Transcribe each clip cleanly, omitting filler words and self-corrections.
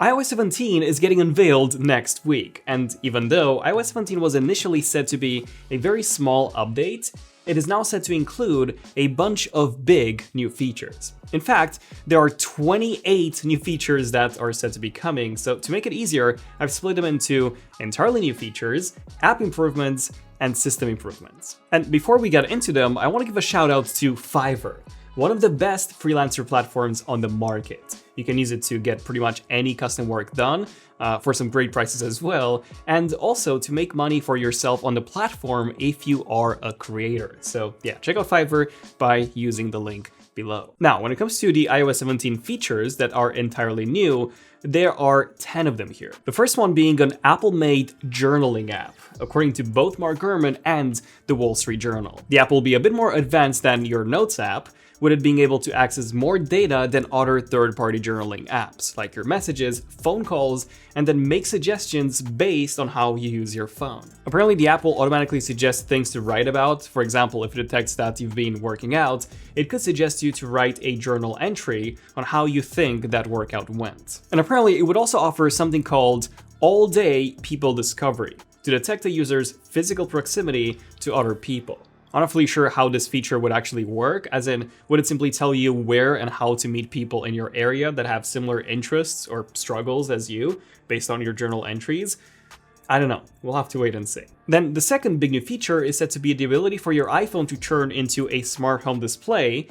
iOS 17 is getting unveiled next week, and even though iOS 17 was initially said to be a very small update, it is now set to include a bunch of big new features. In fact, there are 28 new features that are said to be coming, so to make it easier, I've split them into entirely new features, app improvements, and system improvements. And before we get into them, I want to give a shout out to Fiverr, one of the best freelancer platforms on the market. You can use it to get pretty much any custom work done for some great prices as well, and also to make money for yourself on the platform if you are a creator. So yeah, check out Fiverr by using the link below. Now, when it comes to the iOS 17 features that are entirely new, there are 10 of them here. The first one being an Apple-made journaling app, according to both Mark Gurman and the Wall Street Journal. The app will be a bit more advanced than your Notes app, with it being able to access more data than other third-party journaling apps, like your messages, phone calls, and then make suggestions based on how you use your phone. Apparently, the app will automatically suggest things to write about. For example, if it detects that you've been working out, it could suggest you to write a journal entry on how you think that workout went. And apparently, it would also offer something called all-day people discovery to detect a user's physical proximity to other people. I'm not fully sure how this feature would actually work, as in, would it simply tell you where and how to meet people in your area that have similar interests or struggles as you, based on your journal entries? I don't know, we'll have to wait and see. Then the second big new feature is said to be the ability for your iPhone to turn into a smart home display,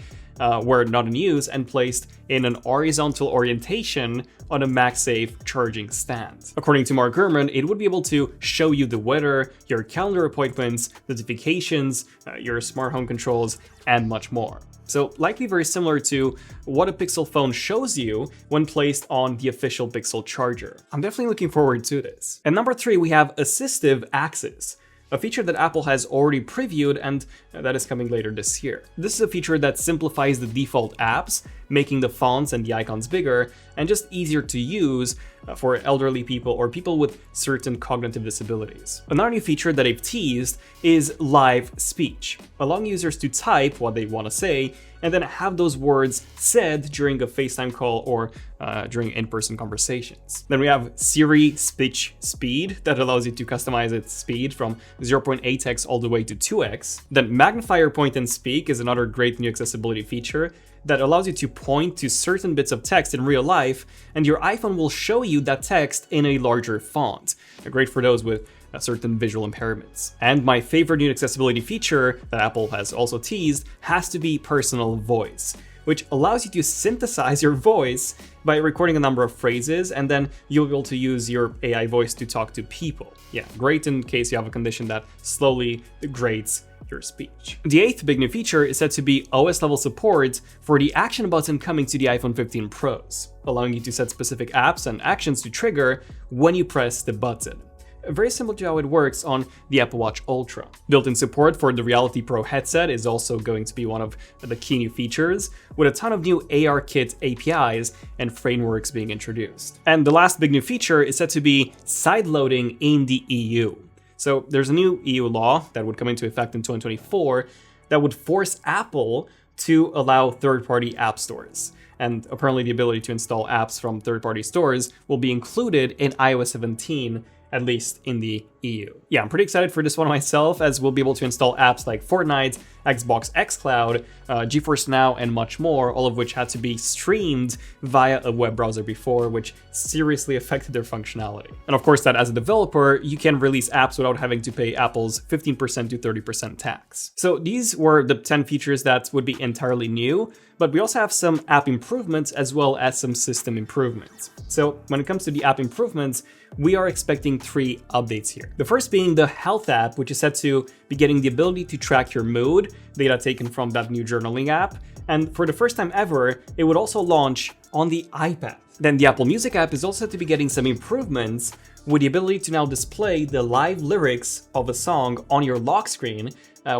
where not in use, and placed in an horizontal orientation on a MagSafe charging stand. According to Mark Gurman, it would be able to show you the weather, your calendar appointments, notifications, your smart home controls, and much more. So likely very similar to what a Pixel phone shows you when placed on the official Pixel charger. I'm definitely looking forward to this. And number 3, we have Assistive Access, a feature that Apple has already previewed and that is coming later this year. This is a feature that simplifies the default apps, making the fonts and the icons bigger and just easier to use for elderly people or people with certain cognitive disabilities. Another new feature that they've teased is live speech, allowing users to type what they want to say and then have those words said during a FaceTime call or during in-person conversations. Then we have Siri Speech Speed that allows you to customize its speed from 0.8x all the way to 2x. Then Magnifier Point and Speak is another great new accessibility feature that allows you to point to certain bits of text in real life, and your iPhone will show you that text in a larger font. Great for those with certain visual impairments. And my favorite new accessibility feature that Apple has also teased has to be personal voice, which allows you to synthesize your voice by recording a number of phrases, and then you'll be able to use your AI voice to talk to people. Yeah, great in case you have a condition that slowly degrades your speech. The 8th big new feature is said to be OS level support for the action button coming to the iPhone 15 Pros, allowing you to set specific apps and actions to trigger when you press the button. Very similar to how it works on the Apple Watch Ultra. Built-in support for the Reality Pro headset is also going to be one of the key new features, with a ton of new ARKit APIs and frameworks being introduced. And the last big new feature is said to be sideloading in the EU. So there's a new EU law that would come into effect in 2024 that would force Apple to allow third-party app stores. And apparently the ability to install apps from third-party stores will be included in iOS 17, at least in the EU. Yeah, I'm pretty excited for this one myself, as we'll be able to install apps like Fortnite, Xbox xCloud, GeForce Now, and much more, all of which had to be streamed via a web browser before, which seriously affected their functionality. And of course that as a developer, you can release apps without having to pay Apple's 15% to 30% tax. So these were the 10 features that would be entirely new, but we also have some app improvements as well as some system improvements. So when it comes to the app improvements, we are expecting 3 updates here. The first being the Health app, which is set to be getting the ability to track your mood, data taken from that new journaling app. And for the first time ever, it would also launch on the iPad. Then the Apple Music app is also set to be getting some improvements with the ability to now display the live lyrics of a song on your lock screen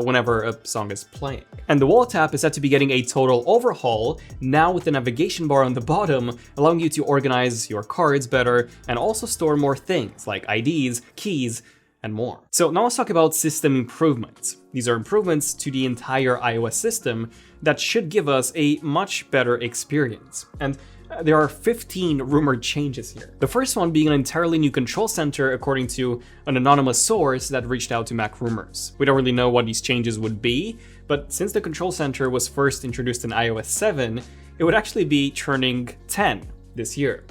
whenever a song is playing. And the Wallet app is set to be getting a total overhaul, now with the navigation bar on the bottom, allowing you to organize your cards better and also store more things like IDs, keys, and more. So now let's talk about system improvements. These are improvements to the entire iOS system that should give us a much better experience. And There are 15 rumored changes here. The first one being an entirely new control center according to an anonymous source that reached out to Mac Rumors. We don't really know what these changes would be, but since the control center was first introduced in iOS 7, it would actually be turning 10 this year,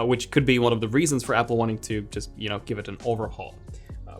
which could be one of the reasons for Apple wanting to just, give it an overhaul.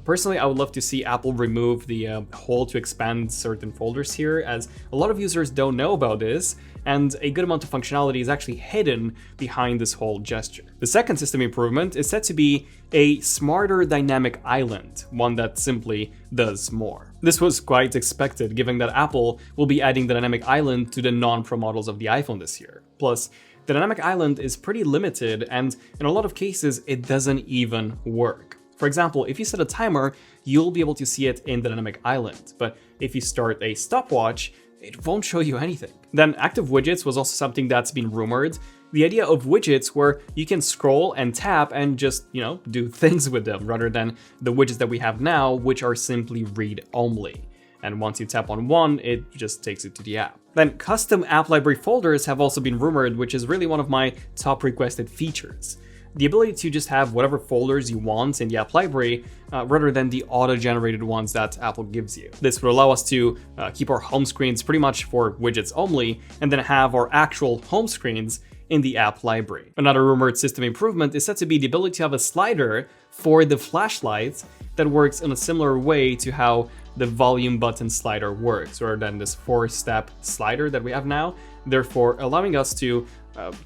Personally, I would love to see Apple remove the hole to expand certain folders here, as a lot of users don't know about this, and a good amount of functionality is actually hidden behind this whole gesture. The second system improvement is said to be a smarter dynamic island, one that simply does more. This was quite expected, given that Apple will be adding the dynamic island to the non-Pro models of the iPhone this year. Plus, the dynamic island is pretty limited, and in a lot of cases, it doesn't even work. For example, if you set a timer, you'll be able to see it in the dynamic island, but if you start a stopwatch, it won't show you anything. Then active widgets was also something that's been rumored. The idea of widgets where you can scroll and tap and just, do things with them, rather than the widgets that we have now, which are simply read-only. And once you tap on one, it just takes you to the app. Then custom app library folders have also been rumored, which is really one of my top requested features. The ability to just have whatever folders you want in the app library, rather than the auto-generated ones that Apple gives you. This would allow us to keep our home screens pretty much for widgets only, and then have our actual home screens in the app library. Another rumored system improvement is said to be the ability to have a slider for the flashlight that works in a similar way to how the volume button slider works, rather than this 4-step slider that we have now, therefore allowing us to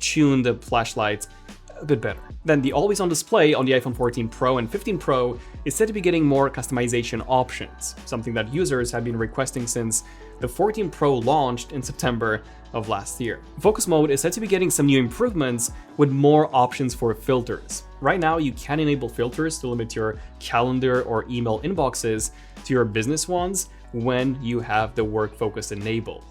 tune the flashlight a bit better. Then the always-on display on the iPhone 14 Pro and 15 Pro is said to be getting more customization options, something that users have been requesting since the 14 Pro launched in September of last year. Focus mode is said to be getting some new improvements with more options for filters. Right now, you can enable filters to limit your calendar or email inboxes to your business ones when you have the work focus enabled.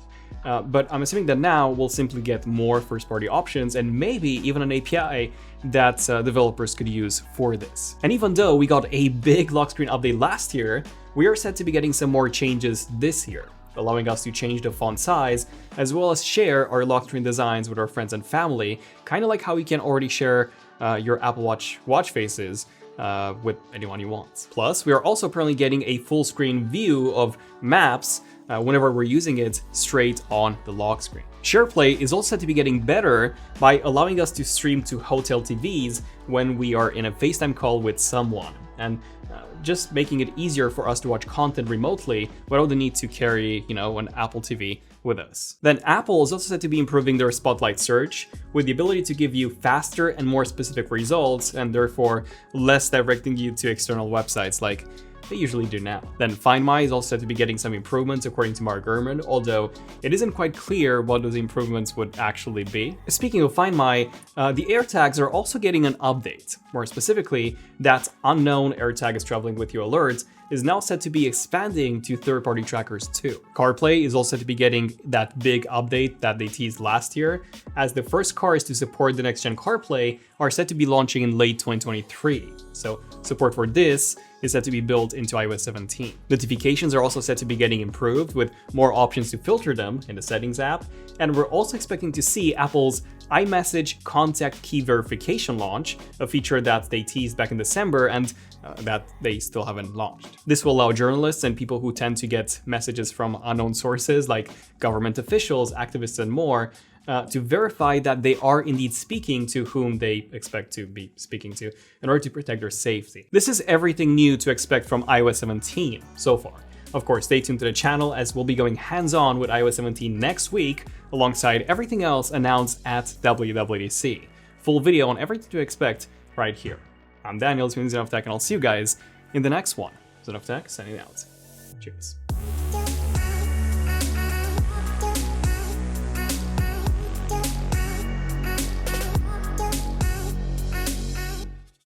But I'm assuming that now we'll simply get more first-party options and maybe even an API that developers could use for this. And even though we got a big lock screen update last year, we are said to be getting some more changes this year, allowing us to change the font size, as well as share our lock screen designs with our friends and family, kind of like how you can already share your Apple Watch watch faces with anyone you want. Plus, we are also apparently getting a full screen view of maps whenever we're using it straight on the lock screen. SharePlay is also said to be getting better by allowing us to stream to hotel TVs when we are in a FaceTime call with someone, and just making it easier for us to watch content remotely without the need to carry, an Apple TV with us. Then Apple is also said to be improving their Spotlight search with the ability to give you faster and more specific results, and therefore less directing you to external websites like they usually do now. Then Find My is also said to be getting some improvements according to Mark Gurman, although it isn't quite clear what those improvements would actually be. Speaking of Find My, the AirTags are also getting an update. More specifically, that unknown AirTag is traveling with you alert is now said to be expanding to third-party trackers too. CarPlay is also said to be getting that big update that they teased last year, as the first cars to support the next-gen CarPlay are set to be launching in late 2023. So support for this is set to be built into iOS 17. Notifications are also set to be getting improved with more options to filter them in the Settings app, and we're also expecting to see Apple's iMessage contact key verification launch, a feature that they teased back in December and that they still haven't launched. This will allow journalists and people who tend to get messages from unknown sources like government officials, activists, and more to verify that they are indeed speaking to whom they expect to be speaking to in order to protect their safety. This is everything new to expect from iOS 17 so far. Of course, stay tuned to the channel as we'll be going hands-on with iOS 17 next week alongside everything else announced at WWDC. Full video on everything to expect right here. I'm Daniel, this is ZONEofTECH, and I'll see you guys in the next one. ZONEofTECH signing out. Cheers.